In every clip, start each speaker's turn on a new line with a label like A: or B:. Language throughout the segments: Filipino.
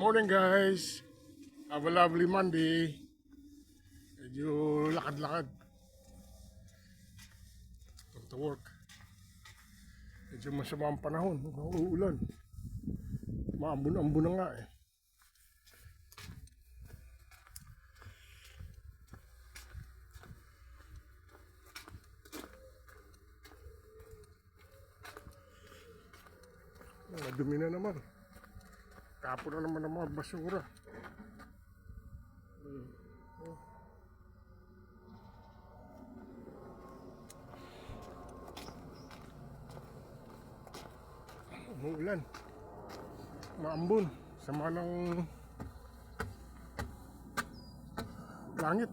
A: Morning guys. Have a lovely Monday. Medyo lakad-lakad. To work. Medyo masama ang panahon. Uulan. Maambun-ambun na nga eh. Dumi na naman. Tapo na naman ang mga basura. Umuulan. Maambun. Sama ng langit.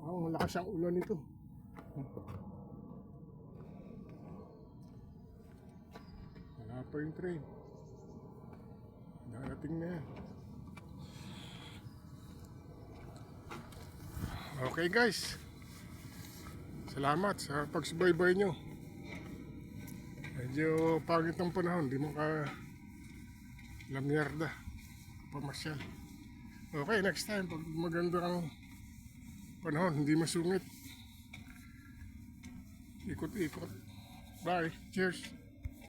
A: Malakas ang ulan ito. Wala pa yung train. Darating na yan. Okay guys. Salamat sa pagsubaybay nyo. Medyo pangit ng panahon. Di mo ka lamyarda. Pamasyal. Okay, next time. Pag maganda ang panahon, hindi masungit. Ikot-ikot. Bye. Cheers.